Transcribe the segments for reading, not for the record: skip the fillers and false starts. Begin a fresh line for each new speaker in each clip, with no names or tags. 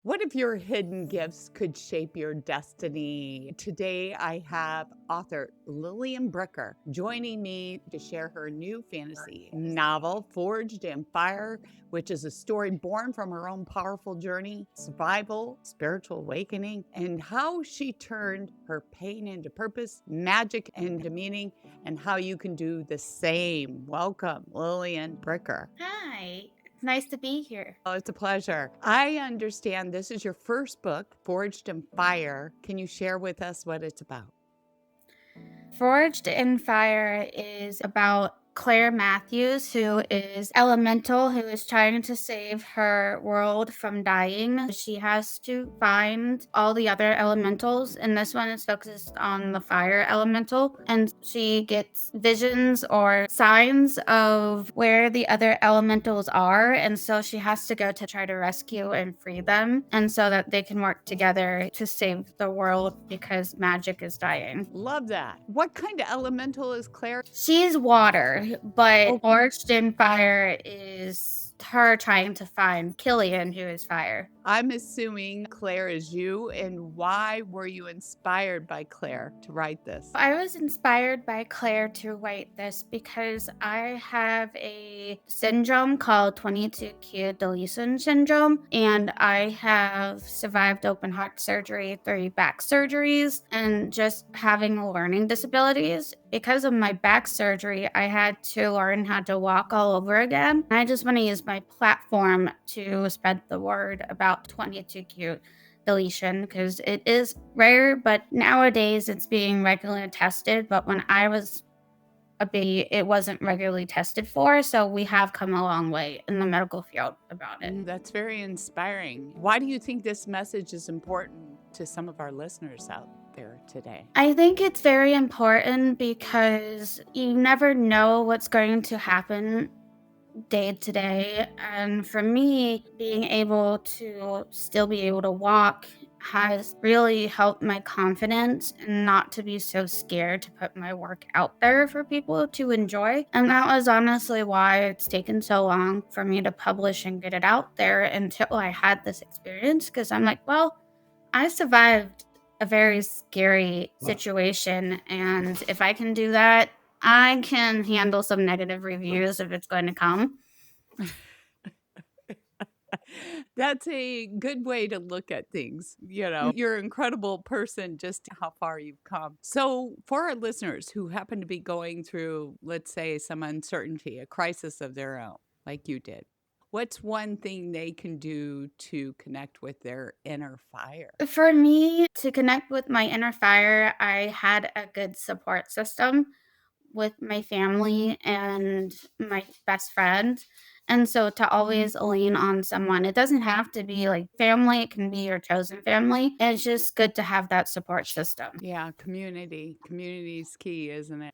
What if your hidden gifts could shape your destiny? Today, I have author Lillian Bricker joining me to share her new fantasy novel, Forged in Fire, which is a story born from her own powerful journey, survival, spiritual awakening, and how she turned her pain into purpose, magic into meaning, and how you can do the same. Welcome, Lillian Bricker.
Hi, it's nice to be here.
Oh, it's a pleasure. I understand this is your first book, Forged in Fire. Can you share with us what it's about?
Forged in Fire is about Claire Matthews, who is elemental, who is trying to save her world from dying. She has to find all the other elementals, and this one is focused on the fire elemental. And she gets visions or signs of where the other elementals are. And so she has to go to try to rescue and free them, and so that they can work together to save the world because magic is dying.
Love that. What kind of elemental is Claire?
She's water, but
Oh,
Forged in Fire is her trying to find Killian, who is fire.
I'm assuming Claire is you. And why were you inspired by Claire to write this?
I was inspired by Claire to write this because I have a syndrome called 22q deletion syndrome, and I have survived open heart surgery, 3 back surgeries, and just having learning disabilities. Because of my back surgery, I had to learn how to walk all over again. I just want to use my platform to spread the word about 22q deletion because it is rare, but nowadays it's being regularly tested. But when I was a baby, it wasn't regularly tested for. So we have come a long way in the medical field about it.
That's very inspiring. Why do you think this message is important to some of our listeners out there today?
I think it's very important because you never know what's going to happen day to day. And for me, being able to still be able to walk has really helped my confidence and not to be so scared to put my work out there for people to enjoy. And that was honestly why it's taken so long for me to publish and get it out there until I had this experience. Because I'm like, well, I survived a very scary situation. And if I can do that, I can handle some negative reviews if it's going to come.
That's a good way to look at things. You're an incredible person, just how far you've come. So, for our listeners who happen to be going through, let's say, some uncertainty, a crisis of their own, like you did, what's one thing they can do to connect with their inner fire?
For me to connect with my inner fire, I had a good support system with my family and my best friend. And so to always lean on someone, it doesn't have to be like family, it can be your chosen family. It's just good to have that support system.
Yeah, community. Community is key, isn't it?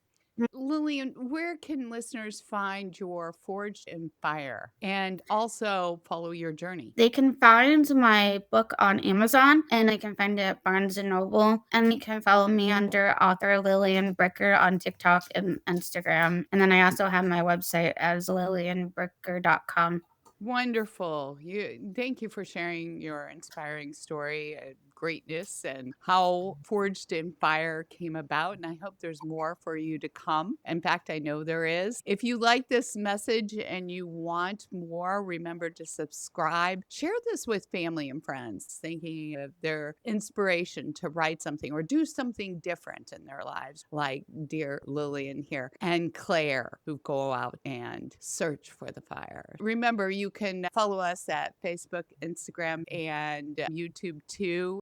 Lillian, where can listeners find your Forged in Fire and also follow your journey?
They can find my book on Amazon and they can find it at Barnes and Noble. And you can follow me under author Lillian Bricker on TikTok and Instagram. And then I also have my website as lillianbricker.com.
Wonderful. Thank you for sharing your inspiring story of greatness and how Forged in Fire came about. And I hope there's more for you to come. In fact, I know there is. If you like this message and you want more, remember to subscribe. Share this with family and friends, thinking of their inspiration to write something or do something different in their lives, like dear Lillian here and Claire, who go out and search for the fire. Remember, you can follow us at Facebook, Instagram, and YouTube too.